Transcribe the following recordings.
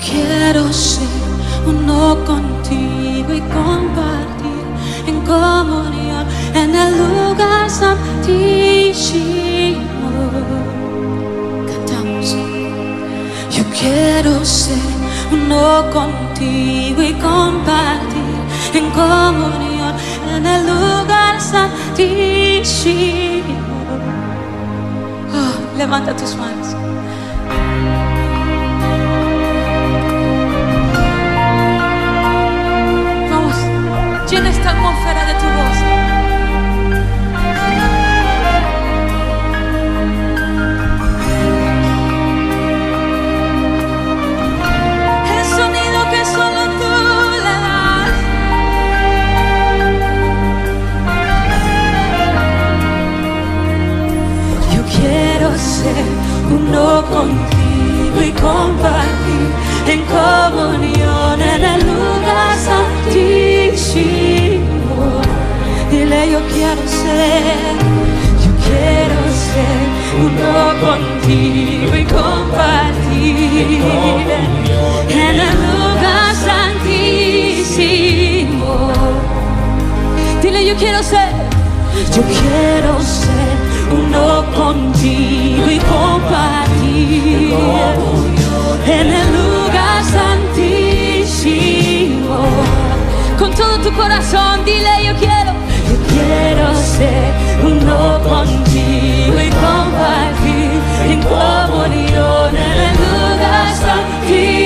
Quiero ser uno contigo y compartir en comunión en el lugar santísimo. Cantamos. Yo quiero ser uno contigo y compartir en comunión en el lugar santísimo. Oh, levanta tus manos. Llena esta atmósfera de tu voz. El sonido que solo tú le das. Yo quiero ser uno contigo y compartir en comunión en el lugar santísimo. Dile, yo quiero ser uno contigo y compartir en el lugar santísimo. Dile, yo quiero ser uno contigo y compartir en el lugar santísimo. Con todo tu corazón, dile, yo quiero ser uno contigo y compartir en comunión en el lugar santísimo.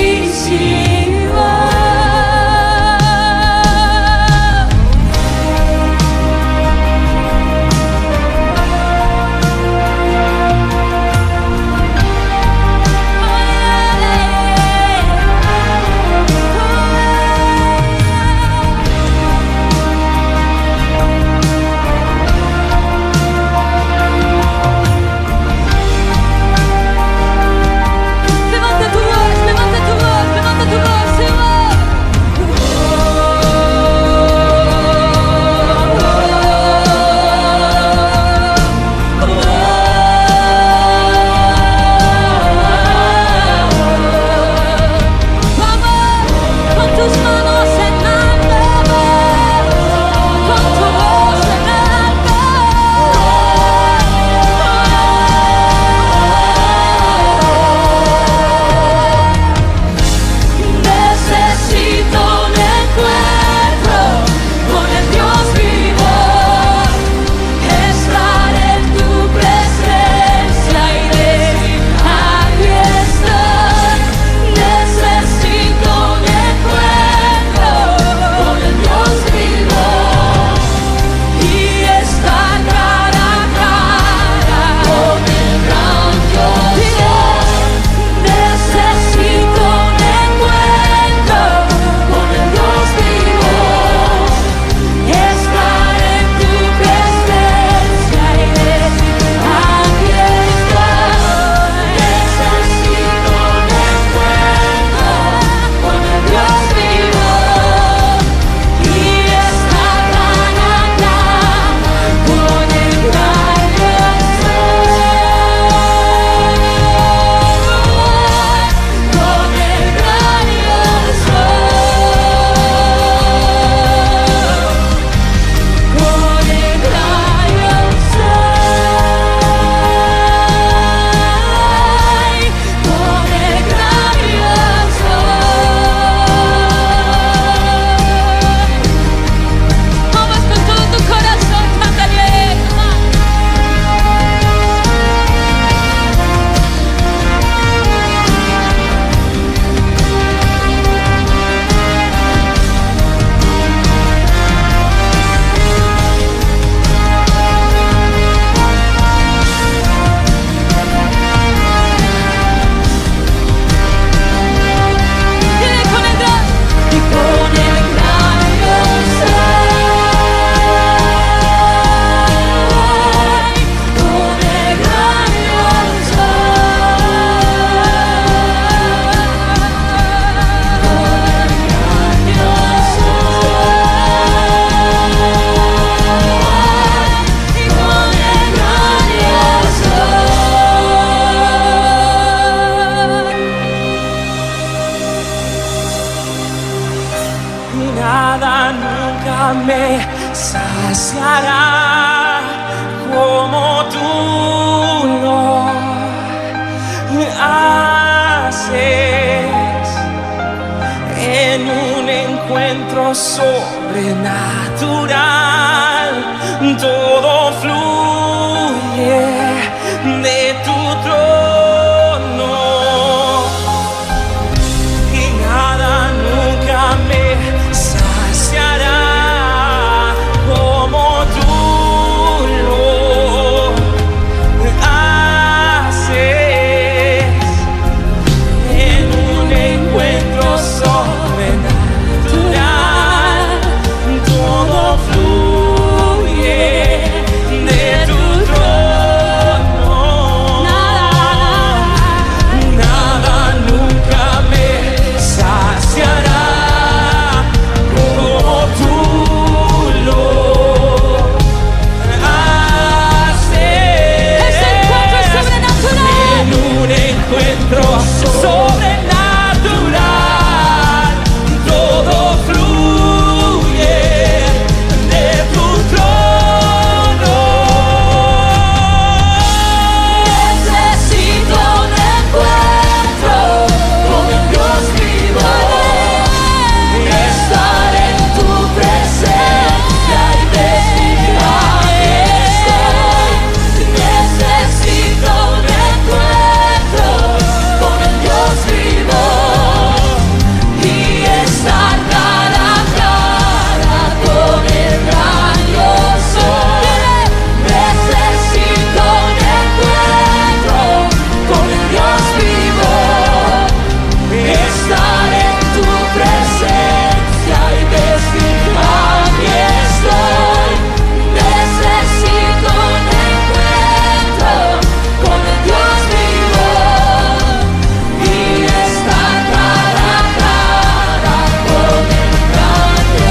saciará como tú lo haces en un encuentro sobrenatural. Todo fluye de tu trono y nada nunca me saciará como tú lo haces en un encuentro sobrenatural. Todo fluye de tu trono. Nada nunca me saciará como tú lo haces. Ese encuentro sobrenatural. En un encuentro sobrenatural, todo fluye de tu trono. Necesito un encuentro con el Dios vivo, estar en tu presencia y testificar que estoy. Necesito un encuentro con el Dios vivo y estar cara a cara con el gran yo soy. Necesito un encuentro con el Dios vivo, estar en tu presencia y testificar que estoy. Necesito un encuentro con el Dios vivo y estar cara a cara con el gran yo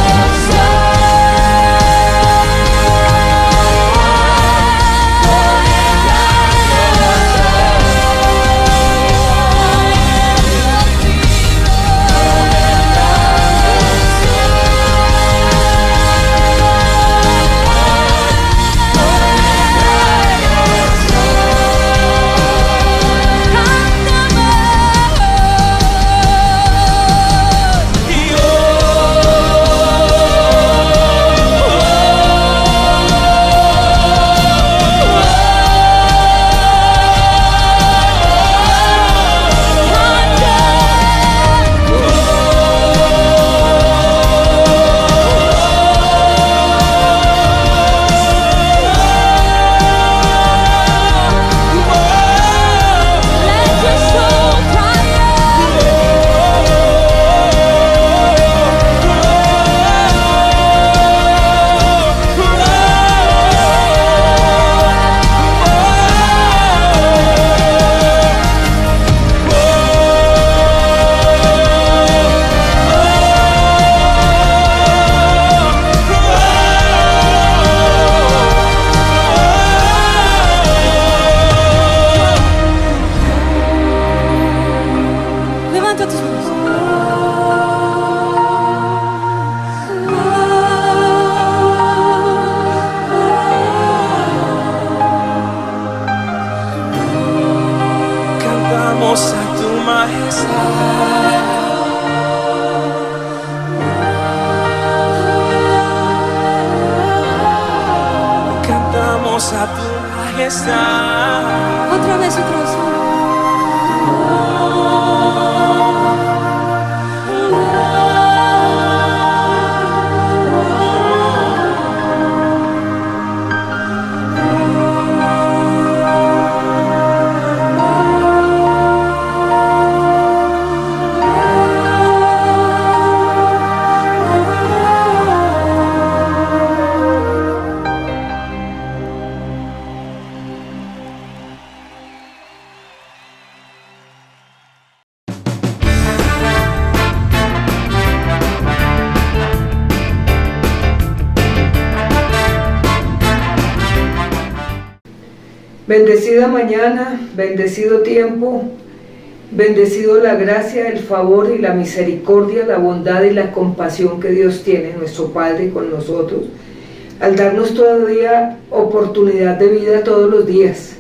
Levanta tus manos. Cantamos a tu majestad. Cantamos a tu majestad. Otra vez, otra vez. Bendecida mañana, bendecido tiempo, bendecido la gracia, el favor y la misericordia, la bondad y la compasión que Dios tiene, nuestro Padre, con nosotros. al darnos todavía oportunidad de vida todos los días,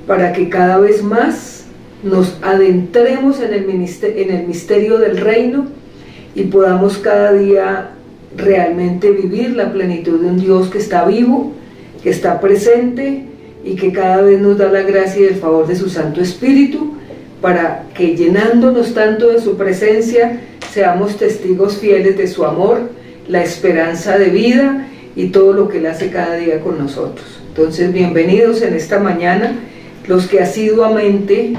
para que cada vez más nos adentremos en el misterio del reino y podamos cada día realmente vivir la plenitud de un Dios que está vivo, que está presente y que cada vez nos da la gracia y el favor de su Santo Espíritu, para que llenándonos tanto de su presencia seamos testigos fieles de su amor, la esperanza de vida y todo lo que Él hace cada día con nosotros. Entonces, bienvenidos en esta mañana los que asiduamente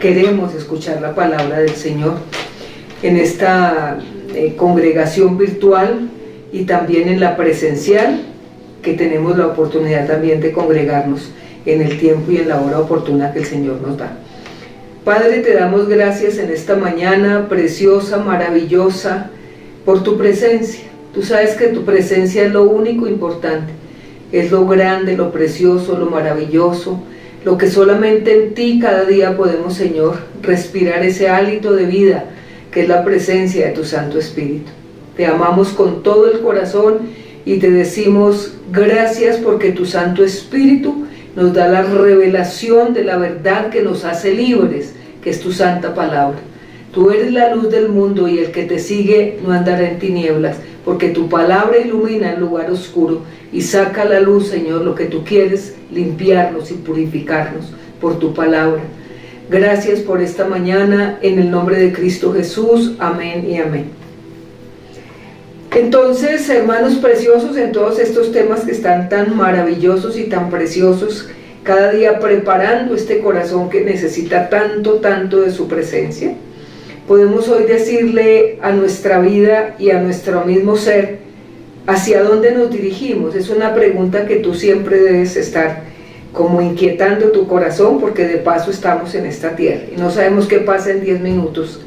queremos escuchar la palabra del Señor en esta congregación virtual y también en la presencial, que tenemos la oportunidad también de congregarnos en el tiempo y en la hora oportuna que el Señor nos da. Padre, te damos gracias en esta mañana preciosa, maravillosa, por tu presencia. Tú sabes que tu presencia es lo único importante, es lo grande, lo precioso, lo maravilloso, lo que solamente en ti cada día podemos, Señor, respirar ese hálito de vida, que es la presencia de tu Santo Espíritu. Te amamos con todo el corazón y te decimos gracias porque tu Santo Espíritu nos da la revelación de la verdad que nos hace libres, que es tu santa palabra. Tú eres la luz del mundo y el que te sigue no andará en tinieblas, porque tu palabra ilumina el lugar oscuro y saca a la luz, Señor, lo que tú quieres, limpiarnos y purificarnos por tu palabra. Gracias por esta mañana, en el nombre de Cristo Jesús. Amén y amén. Entonces, hermanos preciosos, en todos estos temas que están tan maravillosos y tan preciosos, cada día preparando este corazón que necesita tanto, tanto de su presencia, podemos hoy decirle a nuestra vida y a nuestro mismo ser, ¿hacia dónde nos dirigimos? Es una pregunta que tú siempre debes estar como inquietando tu corazón, porque de paso estamos en esta tierra y no sabemos qué pasa en 10 minutos.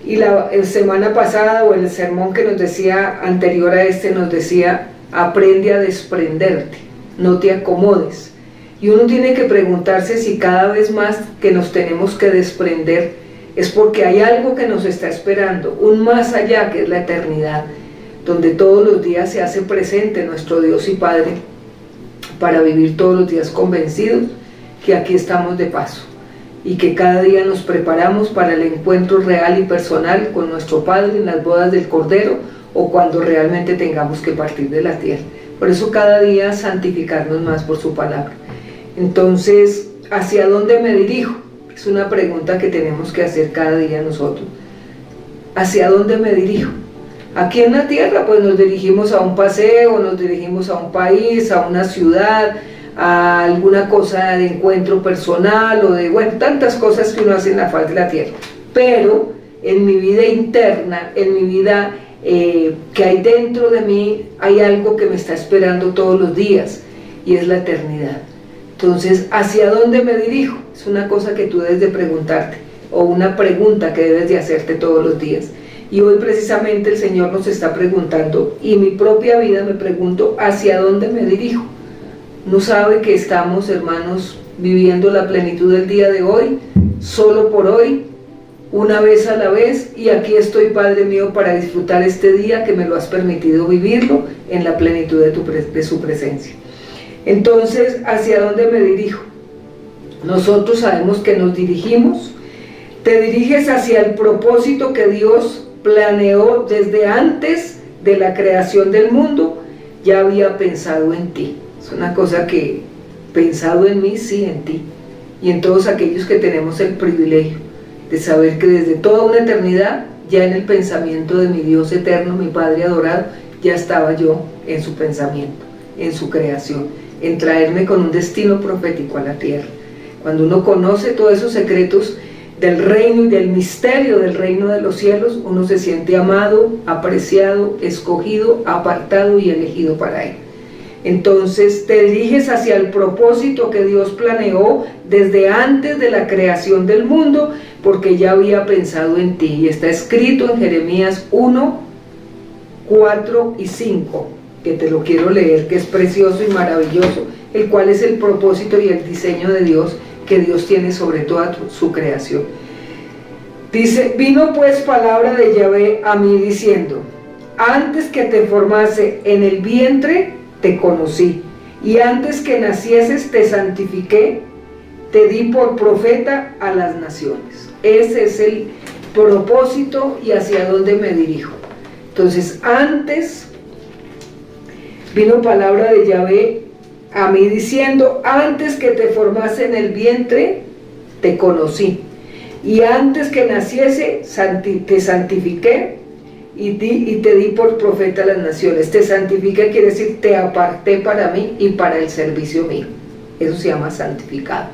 Y la semana pasada, o el sermón que nos decía anterior a este, nos decía, aprende a desprenderte, no te acomodes. Y uno tiene que preguntarse si cada vez más que nos tenemos que desprender es porque hay algo que nos está esperando, un más allá que es la eternidad, donde todos los días se hace presente nuestro Dios y Padre, para vivir todos los días convencidos que aquí estamos de paso y que cada día nos preparamos para el encuentro real y personal con nuestro Padre en las bodas del Cordero, o cuando realmente tengamos que partir de la tierra. Por eso cada día santificarnos más por su palabra. Entonces, ¿hacia dónde me dirijo? Es una pregunta que tenemos que hacer cada día nosotros. ¿Hacia dónde me dirijo? Aquí en la tierra pues nos dirigimos a un paseo, nos dirigimos a un país, a una ciudad, a alguna cosa de encuentro personal o de, bueno, tantas cosas que uno hace en la faz de la tierra. Pero en mi vida interna, en mi vida que hay dentro de mí, hay algo que me está esperando todos los días, y es la eternidad. Entonces, ¿hacia dónde me dirijo? Es una cosa que tú debes de preguntarte, o una pregunta que debes de hacerte todos los días. Y hoy precisamente el Señor nos está preguntando, y mi propia vida me pregunto, ¿hacia dónde me dirijo? No sabe que estamos, hermanos, viviendo la plenitud del día de hoy, solo por hoy, una vez a la vez, y aquí estoy, Padre mío, para disfrutar este día que me lo has permitido vivirlo en la plenitud de su presencia. Entonces, ¿hacia dónde me dirijo? Nosotros sabemos que nos dirigimos, te diriges hacia el propósito que Dios planeó desde antes de la creación del mundo, ya había pensado en ti. Es una cosa que, pensado en mí, sí, en ti, y en todos aquellos que tenemos el privilegio de saber que desde toda una eternidad, ya en el pensamiento de mi Dios eterno, mi Padre adorado, ya estaba yo en su pensamiento, en su creación, en traerme con un destino profético a la tierra. Cuando uno conoce todos esos secretos del reino y del misterio del reino de los cielos, uno se siente amado, apreciado, escogido, apartado y elegido para Él. Entonces te diriges hacia el propósito que Dios planeó desde antes de la creación del mundo, porque ya había pensado en ti, y está escrito en Jeremías 1, 4 y 5, que te lo quiero leer, que es precioso y maravilloso, el cual es el propósito y el diseño de Dios que Dios tiene sobre toda su creación. Dice, vino pues palabra de Yahvé a mí diciendo, antes que te formase en el vientre, te conocí, y antes que nacieses te santifiqué, te di por profeta a las naciones. Ese es el propósito y hacia dónde me dirijo. Entonces, antes vino palabra de Yahvé a mí diciendo: antes que te formase en el vientre, te conocí, y antes que naciese, te santifiqué, y te di por profeta a las naciones. Te santifiqué quiere decir te aparté para mí y para el servicio mío. Eso se llama santificado.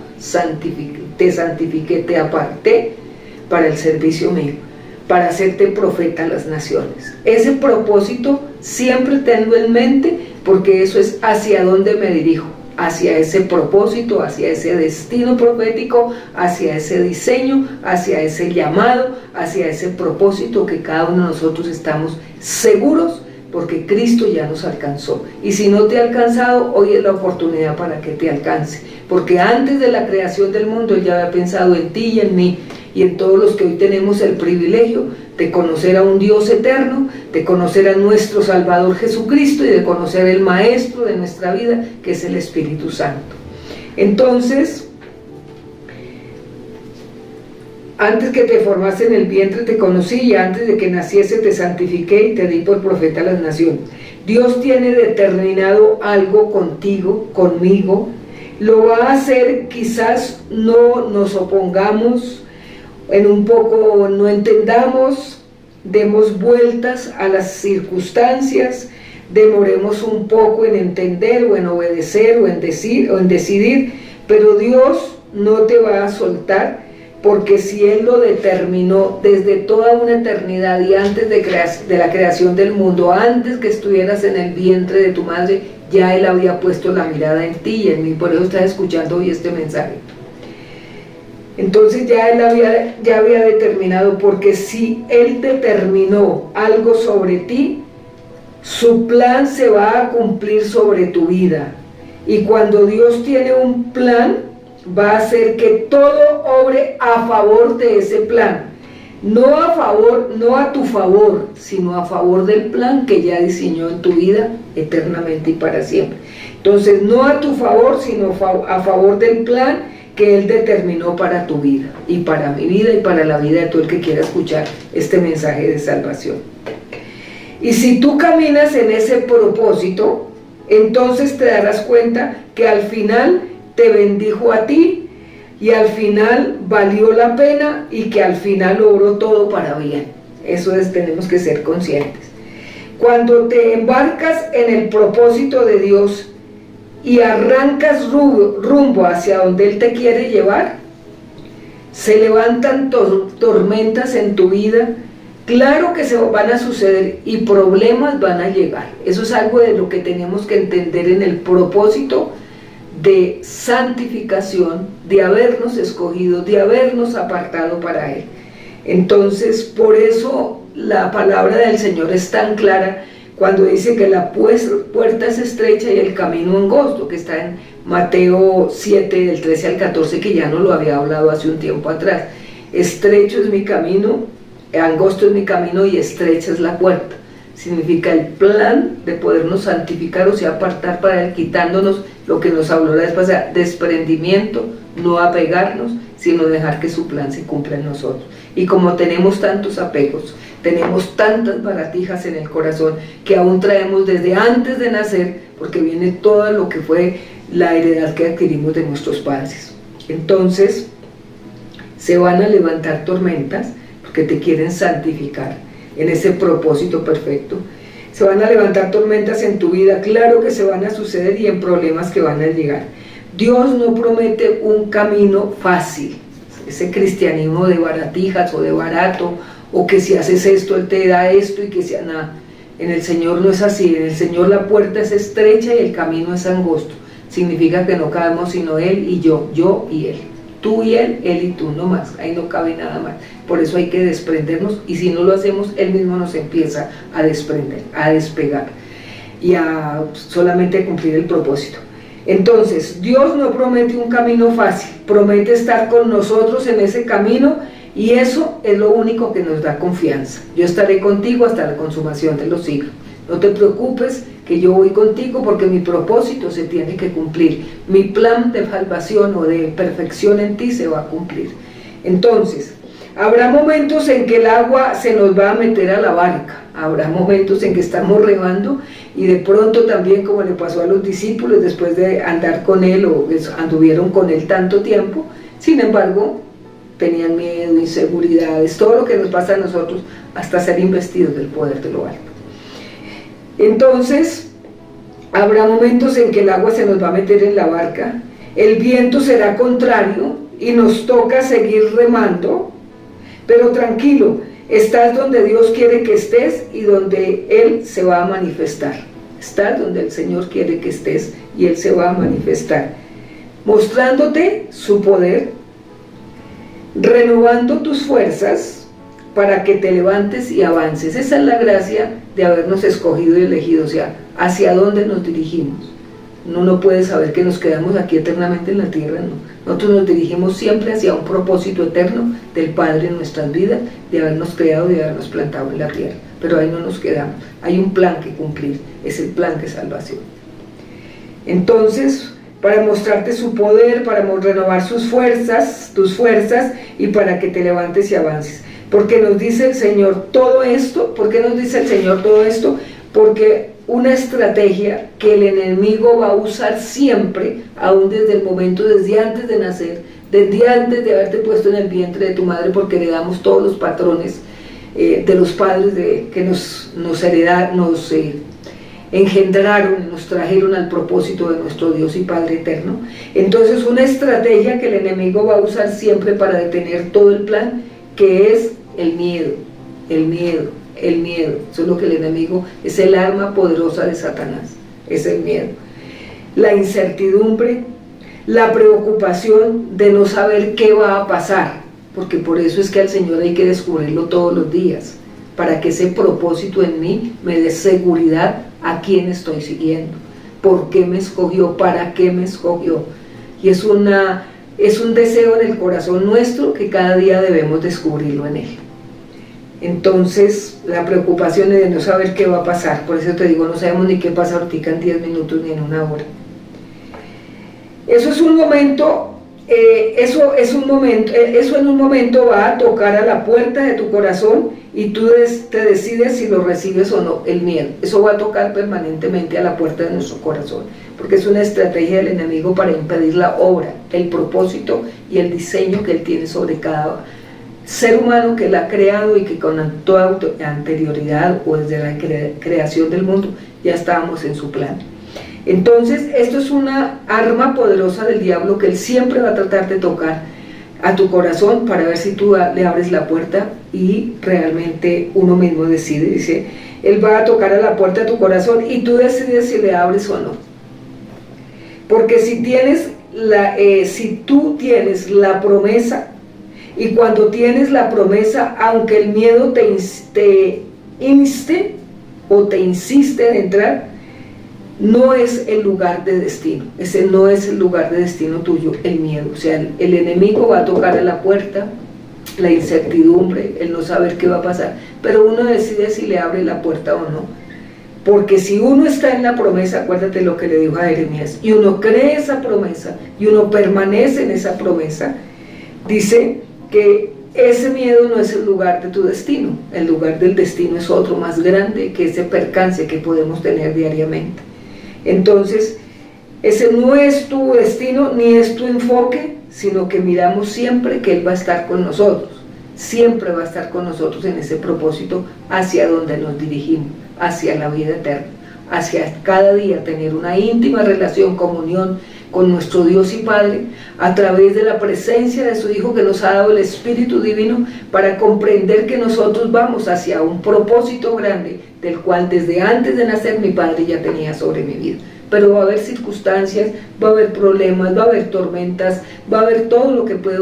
Te santifiqué, te aparté para el servicio mío, para hacerte profeta a las naciones. Ese propósito siempre tengo en mente, porque eso es hacia dónde me dirijo, hacia ese propósito, hacia ese destino profético, hacia ese diseño, hacia ese llamado, hacia ese propósito que cada uno de nosotros estamos seguros, porque Cristo ya nos alcanzó. Y si no te ha alcanzado, hoy es la oportunidad para que te alcance, porque antes de la creación del mundo Él ya había pensado en ti y en mí, y en todos los que hoy tenemos el privilegio de conocer a un Dios eterno, de conocer a nuestro Salvador Jesucristo y de conocer el Maestro de nuestra vida, que es el Espíritu Santo. Entonces, antes que te formase en el vientre te conocí, y antes de que naciese te santifiqué y te di por profeta a las naciones. Dios tiene determinado algo contigo, conmigo, lo va a hacer. Quizás no nos opongamos, en un poco no entendamos, demos vueltas a las circunstancias, demoremos un poco en entender o en obedecer o en decidir, pero Dios no te va a soltar, porque si Él lo determinó desde toda una eternidad y antes de la creación del mundo, antes que estuvieras en el vientre de tu madre, ya Él había puesto la mirada en ti y en mí. Por eso estás escuchando hoy este mensaje. Entonces ya Él había determinado, porque si Él determinó algo sobre ti, su plan se va a cumplir sobre tu vida. Y cuando Dios tiene un plan, va a hacer que todo obre a favor de ese plan. No a tu favor, sino a favor del plan que ya diseñó en tu vida eternamente y para siempre. Entonces, no a tu favor, sino a favor del plan que Él determinó para tu vida, y para mi vida, y para la vida de todo el que quiera escuchar este mensaje de salvación. Y si tú caminas en ese propósito, entonces te darás cuenta que al final te bendijo a ti, y al final valió la pena, y que al final logró todo para bien. Eso es, tenemos que ser conscientes. Cuando te embarcas en el propósito de Dios y arrancas rumbo hacia donde Él te quiere llevar, se levantan tormentas en tu vida. Claro que se van a suceder y problemas van a llegar. Eso es algo de lo que tenemos que entender en el propósito de santificación, de habernos escogido, de habernos apartado para Él. Entonces, por eso la palabra del Señor es tan clara cuando dice que la puerta es estrecha y el camino angosto, que está en Mateo 7, del 13 al 14, que ya no lo había hablado hace un tiempo atrás. Estrecho es mi camino, angosto es mi camino y estrecha es la puerta. Significa el plan de podernos santificar, o sea, apartar para Él, quitándonos lo que nos habló la vez pasada, desprendimiento, no apegarnos, sino dejar que su plan se cumpla en nosotros. Y como tenemos tantos apegos, tenemos tantas baratijas en el corazón que aún traemos desde antes de nacer, porque viene todo lo que fue la heredad que adquirimos de nuestros padres. Entonces, se van a levantar tormentas porque te quieren santificar en ese propósito perfecto. Se van a levantar tormentas en tu vida, claro que se van a suceder, y en problemas que van a llegar. Dios no promete un camino fácil, ese cristianismo de baratijas o de barato, o que si haces esto Él te da esto, y que sea nada. En el Señor no es así. En el Señor la puerta es estrecha y el camino es angosto. Significa que no cabemos sino Él y yo y Él. Tú y Él y tú, no más. Ahí no cabe nada más. Por eso hay que desprendernos, y si no lo hacemos, Él mismo nos empieza a desprender, a despegar y a solamente cumplir el propósito. Entonces, Dios no promete un camino fácil, promete estar con nosotros en ese camino, y eso es lo único que nos da confianza. Yo estaré contigo hasta la consumación de los siglos. No te preocupes que yo voy contigo porque mi propósito se tiene que cumplir, mi plan de salvación o de perfección en ti se va a cumplir. Entonces, habrá momentos en que el agua se nos va a meter a la barca, habrá momentos en que estamos remando y de pronto también, como le pasó a los discípulos después de andar con él o anduvieron con él tanto tiempo, sin embargo tenían miedo, inseguridades, todo lo que nos pasa a nosotros hasta ser investidos del poder de lo alto. Entonces habrá momentos en que el agua se nos va a meter en la barca, el viento será contrario y nos toca seguir remando, pero tranquilo, estás donde Dios quiere que estés y donde Él se va a manifestar. Estás donde el Señor quiere que estés y Él se va a manifestar, mostrándote su poder, renovando tus fuerzas para que te levantes y avances. Esa es la gracia de habernos escogido y elegido, o sea, hacia dónde nos dirigimos. Uno no puede saber que nos quedamos aquí eternamente en la tierra, no. Nosotros nos dirigimos siempre hacia un propósito eterno del Padre en nuestras vidas, de habernos creado y de habernos plantado en la tierra, pero ahí no nos quedamos, hay un plan que cumplir, es el plan de salvación. Entonces, para mostrarte su poder, para renovar tus fuerzas, y para que te levantes y avances. Porque nos dice el Señor todo esto. ¿Por qué nos dice el Señor todo esto? Porque una estrategia que el enemigo va a usar siempre, aún desde el momento, desde antes de nacer, desde antes de haberte puesto en el vientre de tu madre, porque heredamos todos los patrones de los padres que nos engendraron, nos trajeron al propósito de nuestro Dios y Padre eterno. Entonces, una estrategia que el enemigo va a usar siempre para detener todo el plan, que es el miedo. Eso es lo que el enemigo, es el arma poderosa de Satanás, es el miedo. La incertidumbre, la preocupación de no saber qué va a pasar, porque por eso es que al Señor hay que descubrirlo todos los días, para que ese propósito en mí me dé seguridad a quién estoy siguiendo, por qué me escogió, para qué me escogió. Y es un deseo en el corazón nuestro que cada día debemos descubrirlo en Él. Entonces, la preocupación es de no saber qué va a pasar. Por eso te digo, no sabemos ni qué pasa ahorita en 10 minutos ni en una hora. Eso es un momento, eso en un momento va a tocar a la puerta de tu corazón y tú te decides si lo recibes o no, el miedo. Eso va a tocar permanentemente a la puerta de nuestro corazón, porque es una estrategia del enemigo para impedir la obra, el propósito y el diseño que él tiene sobre cada ser humano que él ha creado y que con toda anterioridad o desde la creación del mundo ya estábamos en su plan. Entonces, esto es una arma poderosa del diablo que él siempre va a tratar de tocar a tu corazón para ver si tú le abres la puerta y realmente uno mismo decide. Dice, él va a tocar a la puerta de tu corazón y tú decides si le abres o no. Porque si tú tienes la promesa, y cuando tienes la promesa, aunque el miedo te inste o te insiste en entrar, no es el lugar de destino. Ese no es el lugar de destino tuyo, el miedo. O sea, el enemigo va a tocar a la puerta, la incertidumbre, el no saber qué va a pasar, pero uno decide si le abre la puerta o no. Porque si uno está en la promesa, acuérdate lo que le dijo a Jeremías, y uno cree esa promesa, y uno permanece en esa promesa, dice que ese miedo no es el lugar de tu destino. El lugar del destino es otro más grande, que ese percance que podemos tener diariamente. Entonces, ese no es tu destino ni es tu enfoque, sino que miramos siempre que Él va a estar con nosotros, siempre va a estar con nosotros en ese propósito hacia donde nos dirigimos, hacia la vida eterna, hacia cada día tener una íntima relación, comunión con nuestro Dios y Padre, a través de la presencia de su Hijo que nos ha dado el Espíritu Divino, para comprender que nosotros vamos hacia un propósito grande, del cual desde antes de nacer mi Padre ya tenía sobre mi vida. Pero va a haber circunstancias, va a haber problemas, va a haber tormentas, va a haber todo lo que puede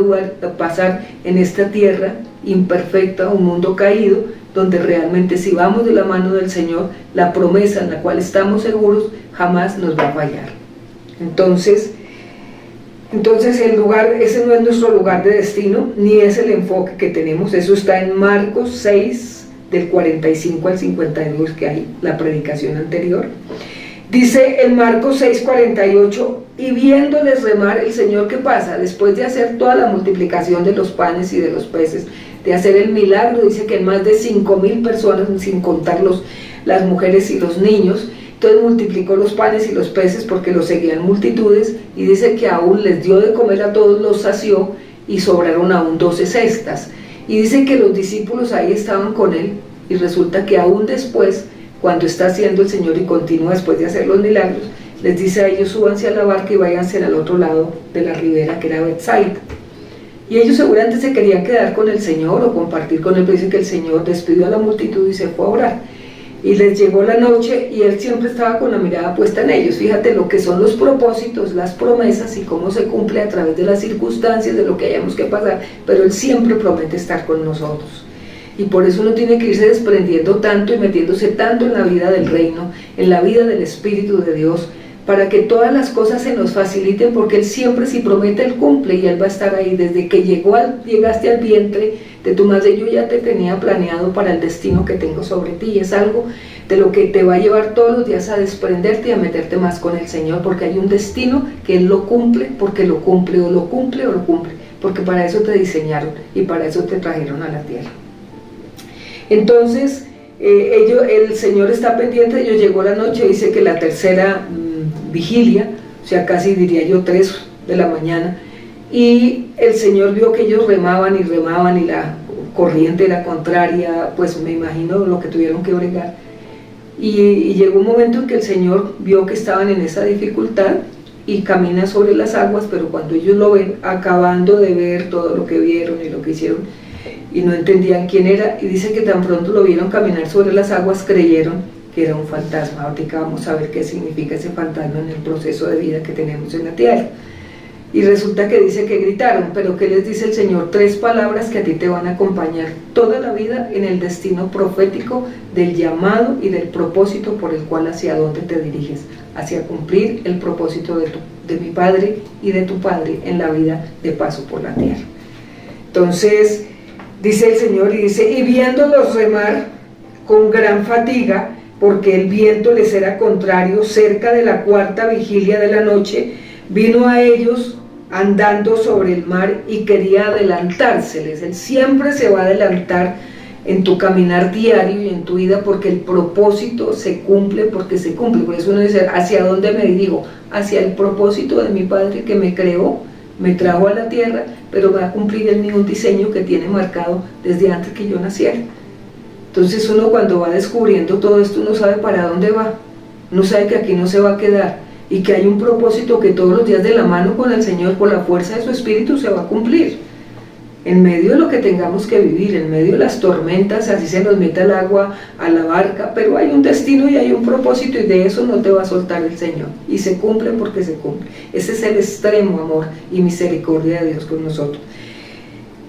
pasar en esta tierra imperfecta, un mundo caído, donde realmente si vamos de la mano del Señor, la promesa en la cual estamos seguros jamás nos va a fallar. Entonces ese no es nuestro lugar de destino, ni es el enfoque que tenemos. Eso está en Marcos 6, del 45 al 52, que hay la predicación anterior. Dice en Marcos 6:48, y viéndoles remar, el Señor, ¿qué pasa? Después de hacer toda la multiplicación de los panes y de los peces, de hacer el milagro, dice que en más de 5,000 personas, sin contar las mujeres y los niños, entonces multiplicó los panes y los peces porque los seguían multitudes, y dice que aún les dio de comer a todos, los sació, y sobraron aún 12 cestas. Y dice que los discípulos ahí estaban con él, y resulta que aún después, cuando está haciendo el Señor y continúa después de hacer los milagros, les dice a ellos: súbanse a la barca y váyanse al otro lado de la ribera, que era Betsaida. Y ellos seguramente se querían quedar con el Señor o compartir con él, pero dice que el Señor despidió a la multitud y se fue a orar. Y les llegó la noche y él siempre estaba con la mirada puesta en ellos. Fíjate lo que son los propósitos, las promesas y cómo se cumple a través de las circunstancias, de lo que hayamos que pasar, pero él siempre promete estar con nosotros. Y por eso uno tiene que irse desprendiendo tanto y metiéndose tanto en la vida del reino, en la vida del Espíritu de Dios, para que todas las cosas se nos faciliten, porque él siempre, si promete, él cumple, y él va a estar ahí. Desde que llegaste al vientre de tu madre, yo ya te tenía planeado para el destino que tengo sobre ti, y es algo de lo que te va a llevar todos los días a desprenderte y a meterte más con el Señor, porque hay un destino que él lo cumple, porque lo cumple, o lo cumple, o lo cumple, porque para eso te diseñaron y para eso te trajeron a la tierra. Entonces, el Señor está pendiente de ellos. Llegó la noche, dice que la tercera vigilia, o sea, casi diría yo 3 de la mañana, y el Señor vio que ellos remaban y la corriente era contraria, pues me imagino lo que tuvieron que bregar, y llegó un momento en que el Señor vio que estaban en esa dificultad y camina sobre las aguas, pero cuando ellos lo ven, acabando de ver todo lo que vieron y lo que hicieron, y no entendían quién era, y dice que tan pronto lo vieron caminar sobre las aguas, creyeron que era un fantasma. Ahorita vamos a ver qué significa ese fantasma en el proceso de vida que tenemos en la tierra. Y resulta que dice que gritaron, pero ¿qué les dice el Señor? 3 palabras que a ti te van a acompañar toda la vida en el destino profético del llamado y del propósito por el cual hacia dónde te diriges, hacia cumplir el propósito de mi Padre y de tu Padre en la vida de paso por la tierra. Entonces, dice el Señor, y dice, y viéndolos remar con gran fatiga, porque el viento les era contrario, cerca de la 4ª vigilia de la noche, vino a ellos andando sobre el mar y quería adelantárseles. Él siempre se va a adelantar en tu caminar diario y en tu vida, porque el propósito se cumple, porque se cumple. Por eso uno dice, ¿hacia dónde me dirijo? Hacia el propósito de mi Padre que me creó, me trajo a la tierra, pero va a cumplir en mí un diseño que tiene marcado desde antes que yo naciera. Entonces uno, cuando va descubriendo todo esto, uno sabe para dónde va, uno sabe que aquí no se va a quedar, y que hay un propósito que todos los días, de la mano con el Señor, por la fuerza de su Espíritu, se va a cumplir, en medio de lo que tengamos que vivir, en medio de las tormentas, así se nos meta el agua a la barca, pero hay un destino y hay un propósito, y de eso no te va a soltar el Señor, y se cumple porque se cumple. Ese es el extremo amor y misericordia de Dios con nosotros.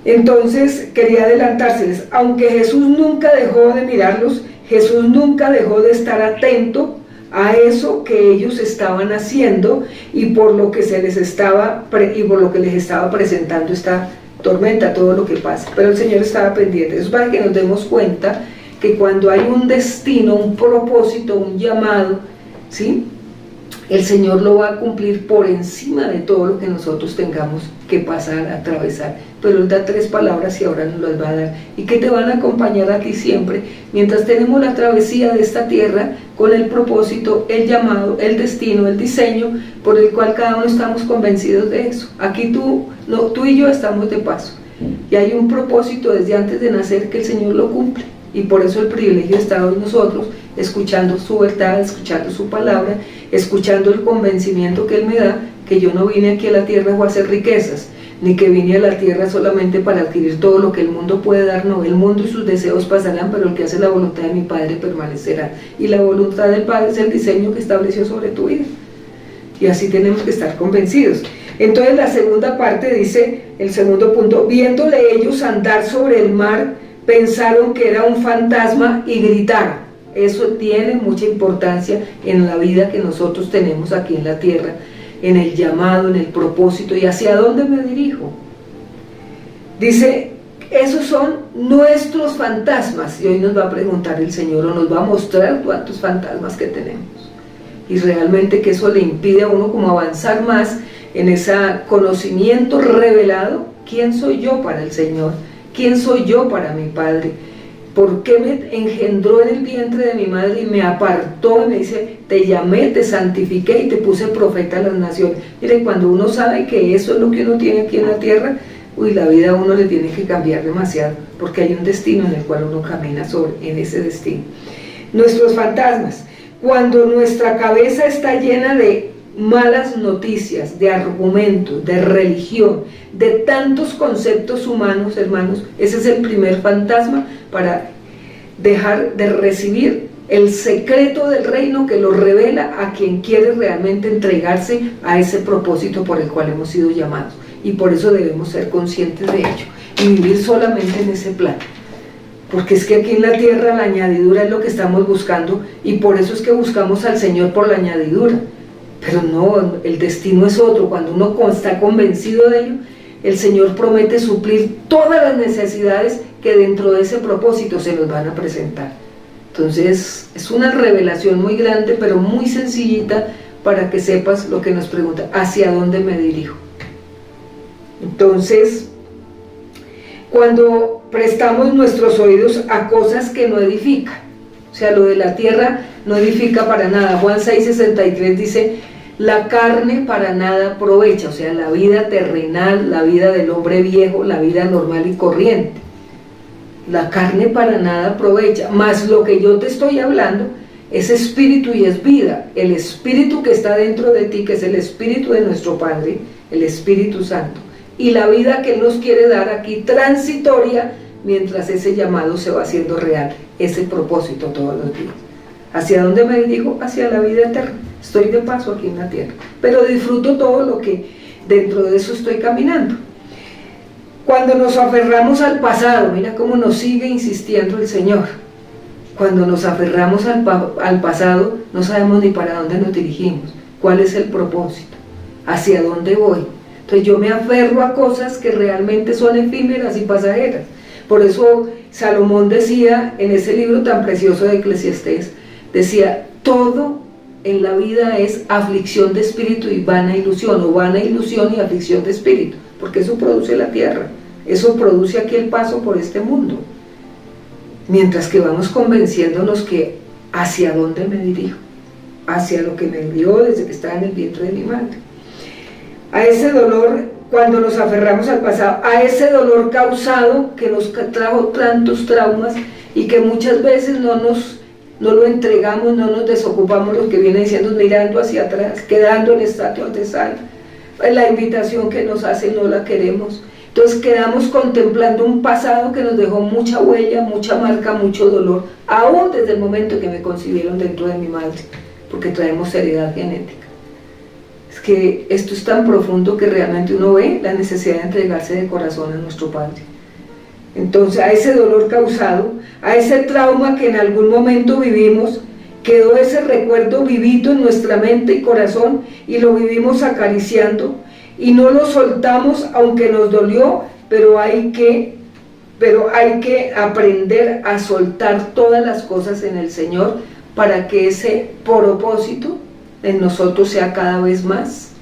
Entonces quería adelantárseles, aunque Jesús nunca dejó de mirarlos, Jesús nunca dejó de estar atento a eso que ellos estaban haciendo, y por lo que les estaba presentando esta tormenta, todo lo que pasa, pero el Señor estaba pendiente. Eso es para que nos demos cuenta que cuando hay un destino, un propósito, un llamado, ¿sí?, el Señor lo va a cumplir por encima de todo lo que nosotros tengamos que pasar, atravesar. Pero Él da 3 palabras y ahora nos las va a dar, y que te van a acompañar a ti siempre, mientras tenemos la travesía de esta tierra, con el propósito, el llamado, el destino, el diseño, por el cual cada uno estamos convencidos de eso. Aquí tú y yo estamos de paso, y hay un propósito desde antes de nacer que el Señor lo cumple, y por eso el privilegio de estar hoy nosotros, escuchando su verdad, escuchando su palabra, escuchando el convencimiento que Él me da, que yo no vine aquí a la tierra a hacer riquezas, ni que vine a la tierra solamente para adquirir todo lo que el mundo puede dar. No, el mundo y sus deseos pasarán, pero el que hace la voluntad de mi Padre permanecerá, y la voluntad del Padre es el diseño que estableció sobre tu vida, y así tenemos que estar convencidos. Entonces la segunda parte dice, el segundo punto, viéndole ellos andar sobre el mar, pensaron que era un fantasma y gritaron. Eso tiene mucha importancia en la vida que nosotros tenemos aquí en la tierra, en el llamado, en el propósito, y hacia dónde me dirijo. Dice, esos son nuestros fantasmas, y hoy nos va a preguntar el Señor, o nos va a mostrar cuántos fantasmas que tenemos. y realmente que eso le impide a uno como avanzar más en ese conocimiento revelado. ¿Quién soy yo para el Señor? ¿Quién soy yo para mi Padre? ¿Por qué me engendró en el vientre de mi madre y me apartó y me dice, te llamé, te santifiqué y te puse profeta a las naciones? Miren, cuando uno sabe que eso es lo que uno tiene aquí en la tierra, la vida a uno le tiene que cambiar demasiado, porque hay un destino en el cual uno camina en ese destino. Nuestros fantasmas. Cuando nuestra cabeza está llena de malas noticias, de argumentos, de religión, de tantos conceptos humanos, hermanos, ese es el primer fantasma para dejar de recibir el secreto del reino que lo revela a quien quiere realmente entregarse a ese propósito por el cual hemos sido llamados. Y por eso debemos ser conscientes de ello y vivir solamente en ese plan. Porque es que aquí en la tierra la añadidura es lo que estamos buscando, y por eso es que buscamos al Señor por la añadidura. Pero no, el destino es otro. Cuando uno está convencido de ello, el Señor promete suplir todas las necesidades que dentro de ese propósito se nos van a presentar. Entonces es una revelación muy grande, pero muy sencillita, para que sepas lo que nos pregunta: ¿hacia dónde me dirijo? Entonces, cuando prestamos nuestros oídos a cosas que no edifican, o sea, lo de la tierra no edifica para nada. Juan 6:63 dice, la carne para nada aprovecha, o sea, la vida terrenal, la vida del hombre viejo, la vida normal y corriente. La carne para nada aprovecha, mas lo que yo te estoy hablando es espíritu y es vida. El espíritu que está dentro de ti, que es el espíritu de nuestro Padre, el Espíritu Santo, y la vida que Él nos quiere dar aquí, transitoria, mientras ese llamado se va haciendo real, ese propósito todos los días. ¿Hacia dónde me dirijo? Hacia la vida eterna. Estoy de paso aquí en la tierra, pero disfruto todo lo que dentro de eso estoy caminando. Cuando nos aferramos al pasado, mira cómo nos sigue insistiendo el Señor. Cuando nos aferramos al pasado, no sabemos ni para dónde nos dirigimos, cuál es el propósito, hacia dónde voy. Entonces yo me aferro a cosas que realmente son efímeras y pasajeras. Por eso Salomón decía en ese libro tan precioso de Eclesiastés, decía, todo en la vida es aflicción de espíritu y vana ilusión, o vana ilusión y aflicción de espíritu, porque eso produce la tierra, eso produce aquí el paso por este mundo. Mientras que vamos convenciéndonos que hacia dónde me dirijo, hacia lo que me envió desde que estaba en el vientre de mi madre. A ese dolor, cuando nos aferramos al pasado, a ese dolor causado que nos trajo tantos traumas y que muchas veces no lo entregamos, no nos desocupamos, lo que viene diciendo, mirando hacia atrás, quedando en estatuas de sal. La invitación que nos hacen no la queremos. Entonces quedamos contemplando un pasado que nos dejó mucha huella, mucha marca, mucho dolor, aún desde el momento que me concibieron dentro de mi madre, porque traemos heredad genética. Es que esto es tan profundo que realmente uno ve la necesidad de entregarse de corazón a nuestro Padre. Entonces a ese dolor causado, a ese trauma que en algún momento vivimos, quedó ese recuerdo vivito en nuestra mente y corazón, y lo vivimos acariciando, y no lo soltamos aunque nos dolió, pero hay que aprender a soltar todas las cosas en el Señor, para que ese propósito en nosotros sea cada vez más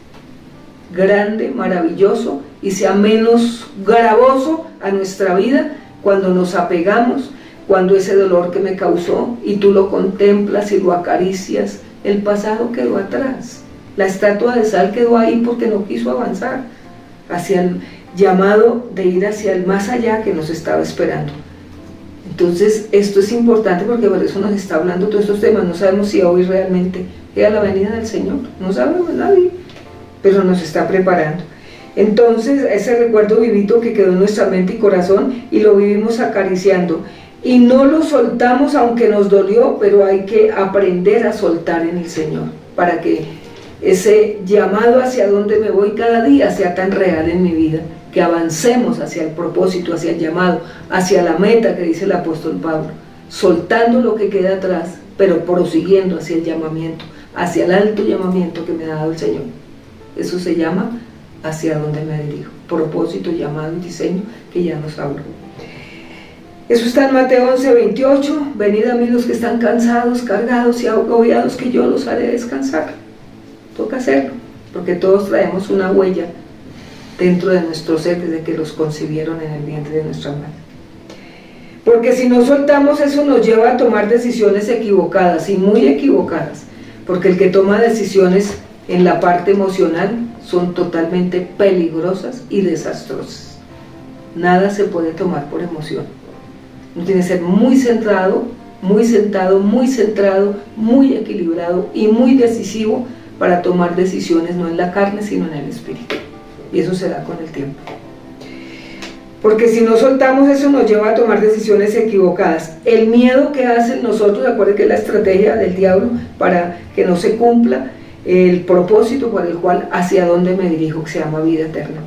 grande, maravilloso, y sea menos gravoso a nuestra vida cuando nos apegamos, cuando ese dolor que me causó, y tú lo contemplas y lo acaricias, el pasado quedó atrás, la estatua de sal quedó ahí porque no quiso avanzar hacia el llamado de ir hacia el más allá que nos estaba esperando. Entonces esto es importante, porque por eso nos está hablando todos estos temas. No sabemos si hoy realmente llega la venida del Señor, no sabemos nadie, pero nos está preparando. Entonces ese recuerdo vivito que quedó en nuestra mente y corazón, y lo vivimos acariciando, y no lo soltamos aunque nos dolió, pero hay que aprender a soltar en el Señor, para que ese llamado hacia donde me voy cada día sea tan real en mi vida, que avancemos hacia el propósito, hacia el llamado, hacia la meta que dice el apóstol Pablo, soltando lo que queda atrás, pero prosiguiendo hacia el llamamiento, hacia el alto llamamiento que me ha dado el Señor. Eso se llama hacia dónde me dirijo, propósito, llamado y diseño, que ya nos habló. Eso está en Mateo 11:28. Venid a mí los que están cansados, cargados y agobiados, que yo los haré descansar. Toca hacerlo, porque todos traemos una huella dentro de nuestro ser desde que los concibieron en el vientre de nuestra madre. Porque si no soltamos eso nos lleva a tomar decisiones equivocadas y muy equivocadas, porque el que toma decisiones en la parte emocional son totalmente peligrosas y desastrosas. Nada se puede tomar por emoción. Uno tiene que ser muy centrado, muy sentado, muy centrado, muy equilibrado y muy decisivo para tomar decisiones no en la carne sino en el espíritu. Y eso se da con el tiempo. Porque si no soltamos eso nos lleva a tomar decisiones equivocadas. El miedo que hacen nosotros, acuérdense que es la estrategia del diablo para que no se cumpla el propósito por el cual hacia dónde me dirijo, que se llama vida eterna.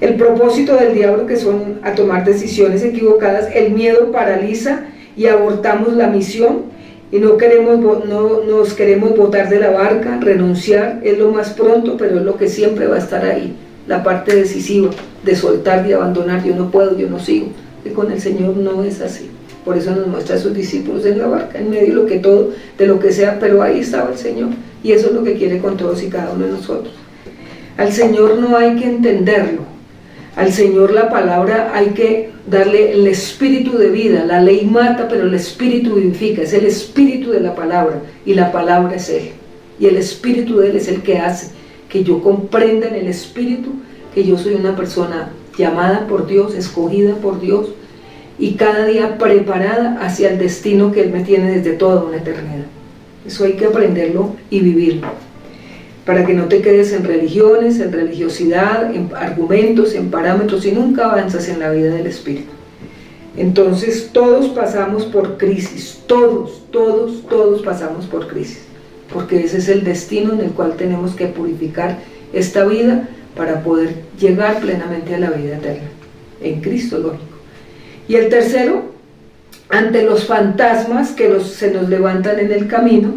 El propósito del diablo, que son a tomar decisiones equivocadas, el miedo paraliza y abortamos la misión y no nos queremos botar de la barca, renunciar, es lo más pronto, pero es lo que siempre va a estar ahí, la parte decisiva de soltar y abandonar. Yo no puedo, yo no sigo, y con el Señor no es así. Por eso nos muestra a sus discípulos en la barca, en medio de lo que sea, pero ahí estaba el Señor, y eso es lo que quiere con todos y cada uno de nosotros. Al Señor no hay que entenderlo, al Señor la palabra hay que darle el espíritu de vida. La ley mata, pero el espíritu vivifica, es el espíritu de la palabra, y la palabra es Él, y el espíritu de Él es el que hace que yo comprenda en el espíritu que yo soy una persona llamada por Dios, escogida por Dios, y cada día preparada hacia el destino que Él me tiene desde toda una eternidad. Eso hay que aprenderlo y vivirlo, para que no te quedes en religiones, en religiosidad, en argumentos, en parámetros, y nunca avanzas en la vida del Espíritu. Entonces todos pasamos por crisis, todos pasamos por crisis, porque ese es el destino en el cual tenemos que purificar esta vida para poder llegar plenamente a la vida eterna, en Cristo, lógico. Y el tercero, ante los fantasmas que se nos levantan en el camino,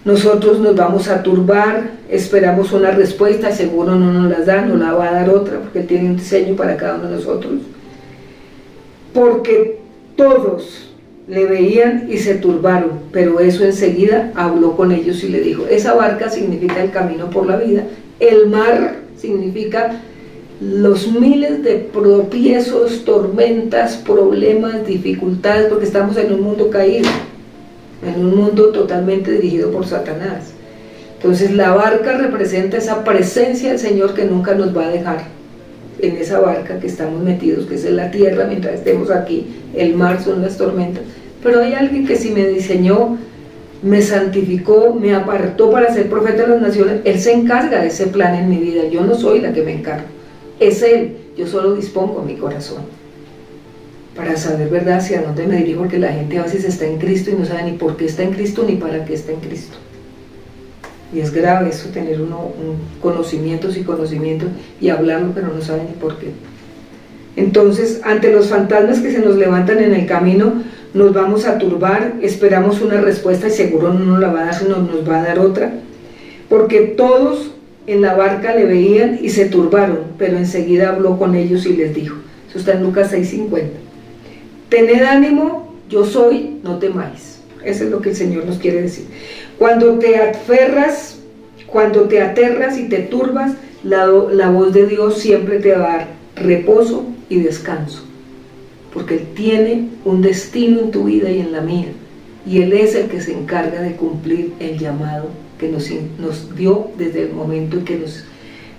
nosotros nos vamos a turbar, esperamos una respuesta, seguro no nos las da, nos la va a dar otra, porque Él tiene un diseño para cada uno de nosotros, porque todos le veían y se turbaron, pero eso enseguida habló con ellos y le dijo, esa barca significa el camino por la vida, el mar significa los miles de tropiezos, tormentas, problemas, dificultades, porque estamos en un mundo caído, en un mundo totalmente dirigido por Satanás. Entonces la barca representa esa presencia del Señor que nunca nos va a dejar en esa barca que estamos metidos, que es en la tierra mientras estemos aquí. El mar son las tormentas, pero hay alguien que si me diseñó, me santificó, me apartó para ser profeta de las naciones. Él se encarga de ese plan en mi vida, yo no soy la que me encargo, es Él. Yo solo dispongo mi corazón para saber, verdad, hacia dónde me dirijo, porque la gente a veces está en Cristo y no sabe ni por qué está en Cristo ni para qué está en Cristo. Y es grave eso, tener uno conocimientos y conocimientos y hablarlo, pero no sabe ni por qué. Entonces, ante los fantasmas que se nos levantan en el camino, nos vamos a turbar, esperamos una respuesta y seguro no nos la va a dar, sino nos va a dar otra, porque todos en la barca le veían y se turbaron, pero enseguida habló con ellos y les dijo, eso está en Lucas 6:50, tened ánimo, yo soy, no temáis. Eso es lo que el Señor nos quiere decir. Cuando te aferras, cuando te aterras y te turbas, la voz de Dios siempre te va a dar reposo y descanso, porque Él tiene un destino en tu vida y en la mía, y Él es el que se encarga de cumplir el llamado que nos dio desde el momento en que nos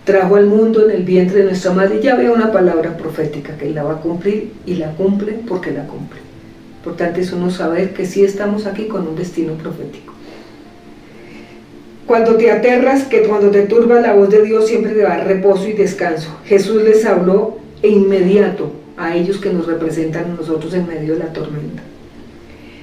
trajo al mundo en el vientre de nuestra madre. Ya veo una palabra profética que Él la va a cumplir, y la cumple porque la cumple. Por tanto, es uno saber que sí estamos aquí con un destino profético. Cuando te aterras, que cuando te turba, la voz de Dios siempre te da reposo y descanso. Jesús les habló inmediato a ellos que nos representan a nosotros en medio de la tormenta.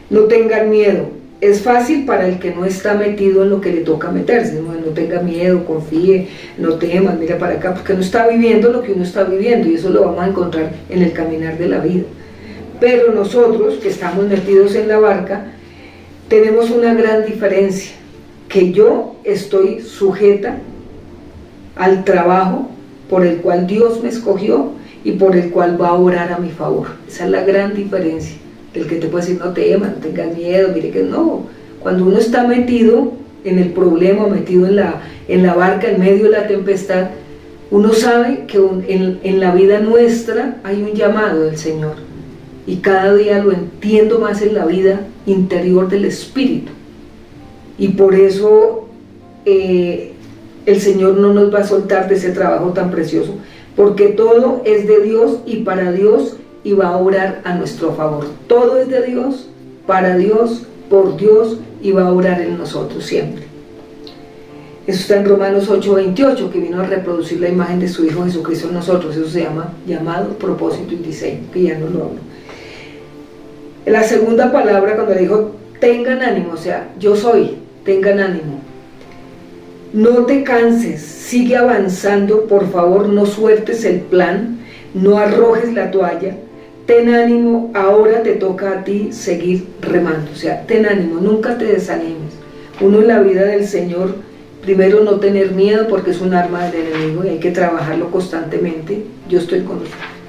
No tengan miedo. Es fácil para el que no está metido en lo que le toca meterse, no tenga miedo, confíe, no temas, mira para acá, porque no está viviendo lo que uno está viviendo, y eso lo vamos a encontrar en el caminar de la vida. Pero nosotros que estamos metidos en la barca, tenemos una gran diferencia, que yo estoy sujeta al trabajo por el cual Dios me escogió, y por el cual va a orar a mi favor. Esa es la gran diferencia del que te puede decir no temas, no tengas miedo, mire que no. Cuando uno está metido en el problema, metido en la barca, en medio de la tempestad, uno sabe que en la vida nuestra hay un llamado del Señor, y cada día lo entiendo más en la vida interior del Espíritu, y por eso el Señor no nos va a soltar de ese trabajo tan precioso, porque todo es de Dios y para Dios, y va a orar a nuestro favor. Todo es de Dios, para Dios, por Dios, y va a orar en nosotros siempre. Eso está en Romanos 8:28, que vino a reproducir la imagen de su Hijo Jesucristo en nosotros. Eso se llama llamado, propósito y diseño, que ya no lo hablo. La segunda palabra, cuando le dijo tengan ánimo, o sea, yo soy, tengan ánimo. No te canses, sigue avanzando, por favor, no sueltes el plan, no arrojes la toalla, ten ánimo, ahora te toca a ti seguir remando. O sea, ten ánimo, nunca te desanimes. Uno en la vida del Señor, primero no tener miedo, porque es un arma del enemigo y hay que trabajarlo constantemente. Yo estoy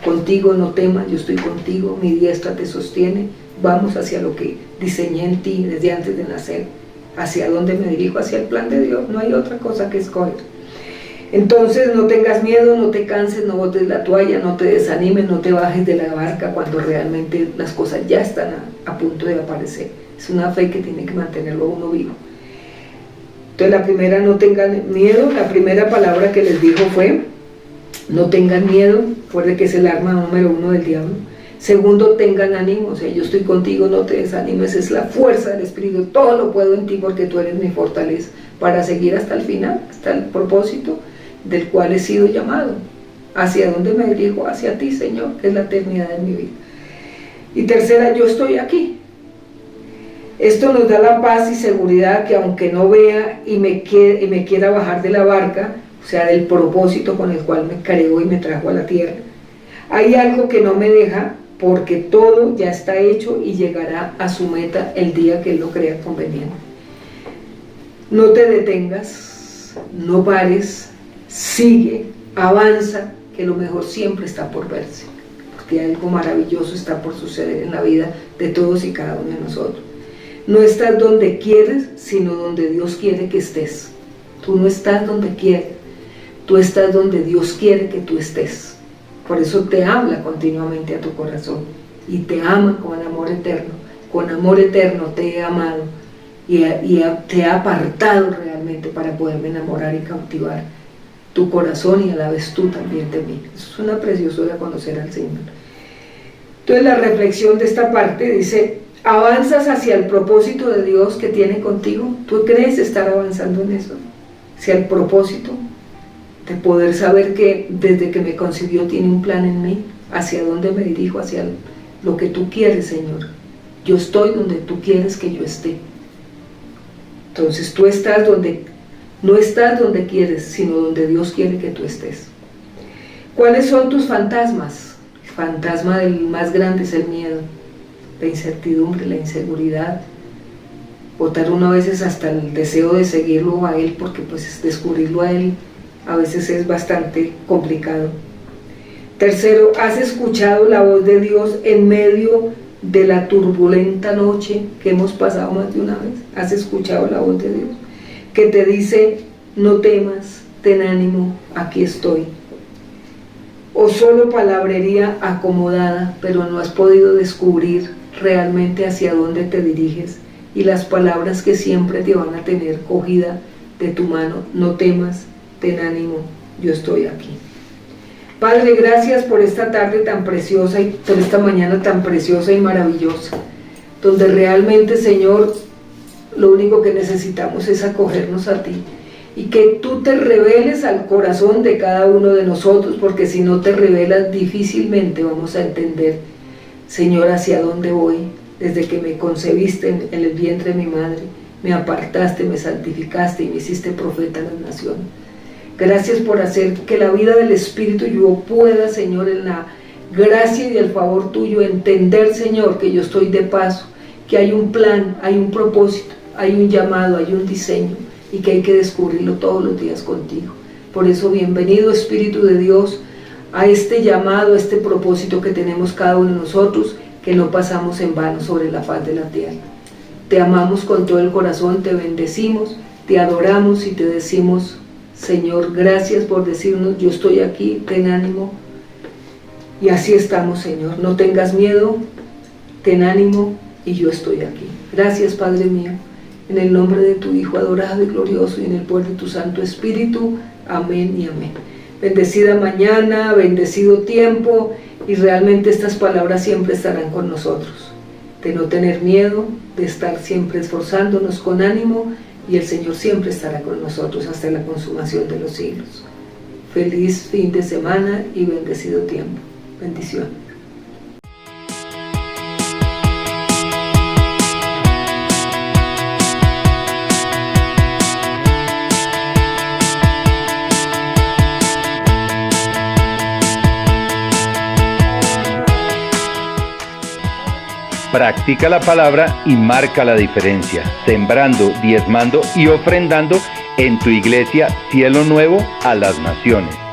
contigo, no temas, yo estoy contigo, mi diestra te sostiene, vamos hacia lo que diseñé en ti desde antes de nacer, hacia dónde me dirijo, hacia el plan de Dios, no hay otra cosa que escoger. Entonces no tengas miedo, no te canses, no botes la toalla, no te desanimes, no te bajes de la barca cuando realmente las cosas ya están a punto de aparecer. Es una fe que tiene que mantenerlo uno vivo. Entonces la primera, no tengan miedo. La primera palabra que les dijo fue no tengan miedo, recuerde que es el arma número 1 del diablo. Segundo, tengan ánimo, o sea, yo estoy contigo, no te desanimes, es la fuerza del Espíritu, todo lo puedo en ti porque tú eres mi fortaleza, para seguir hasta el final, hasta el propósito del cual he sido llamado. ¿Hacia dónde me dirijo? Hacia ti, Señor, que es la eternidad de mi vida. Y tercera, yo estoy aquí. Esto nos da la paz y seguridad que aunque no vea y me quiera bajar de la barca, o sea, del propósito con el cual me creó y me trajo a la tierra, hay algo que no me deja, porque todo ya está hecho y llegará a su meta el día que Él lo crea conveniente. No te detengas, no pares, sigue, avanza, que lo mejor siempre está por verse, porque algo maravilloso está por suceder en la vida de todos y cada uno de nosotros. No estás donde quieres, sino donde Dios quiere que estés. Tú no estás donde quieres, tú estás donde Dios quiere que tú estés. Por eso te habla continuamente a tu corazón y te ama con amor eterno. Con amor eterno te he amado y te he apartado realmente para poderme enamorar y cautivar tu corazón y a la vez tú también de mí. Eso es una preciosura conocer al Señor. Entonces la reflexión de esta parte dice: avanzas hacia el propósito de Dios que tiene contigo. ¿Tú crees estar avanzando en eso? Hacia el propósito de poder saber que desde que me concibió tiene un plan en mí, hacia dónde me dirijo, hacia lo que tú quieres, Señor. Yo estoy donde tú quieres que yo esté. Entonces tú estás no estás donde quieres, sino donde Dios quiere que tú estés. ¿Cuáles son tus fantasmas? El fantasma del más grande es el miedo, la incertidumbre, la inseguridad, botar uno a veces hasta el deseo de seguirlo a Él, porque pues descubrirlo a Él a veces es bastante complicado. Tercero, ¿has escuchado la voz de Dios en medio de la turbulenta noche que hemos pasado más de una vez? ¿Has escuchado la voz de Dios que te dice: no temas, ten ánimo, aquí estoy? O solo palabrería acomodada, pero no has podido descubrir realmente hacia dónde te diriges, y las palabras que siempre te van a tener cogida de tu mano: no temas, ten ánimo, yo estoy aquí. Padre, gracias por esta tarde tan preciosa y por esta mañana tan preciosa y maravillosa, donde realmente, Señor, lo único que necesitamos es acogernos a ti, y que tú te reveles al corazón de cada uno de nosotros, porque si no te revelas difícilmente vamos a entender, Señor, hacia dónde voy. Desde que me concebiste en el vientre de mi madre, me apartaste, me santificaste y me hiciste profeta a las naciones. Gracias por hacer que la vida del Espíritu yo pueda, Señor, en la gracia y el favor tuyo, entender, Señor, que yo estoy de paso, que hay un plan, hay un propósito, hay un llamado, hay un diseño, y que hay que descubrirlo todos los días contigo. Por eso, bienvenido Espíritu de Dios a este llamado, a este propósito que tenemos cada uno de nosotros, que no pasamos en vano sobre la faz de la tierra. Te amamos con todo el corazón, te bendecimos, te adoramos y te decimos, Señor, gracias por decirnos, yo estoy aquí, ten ánimo. Y así estamos, Señor, no tengas miedo, ten ánimo y yo estoy aquí. Gracias, Padre mío, en el nombre de tu Hijo adorado y glorioso y en el poder de tu Santo Espíritu. Amén y amén. Bendecida mañana, bendecido tiempo, y realmente estas palabras siempre estarán con nosotros. De no tener miedo, de estar siempre esforzándonos con ánimo, y el Señor siempre estará con nosotros hasta la consumación de los siglos. Feliz fin de semana y bendecido tiempo. Bendiciones. Practica la palabra y marca la diferencia, sembrando, diezmando y ofrendando en tu iglesia Cielo Nuevo a las Naciones.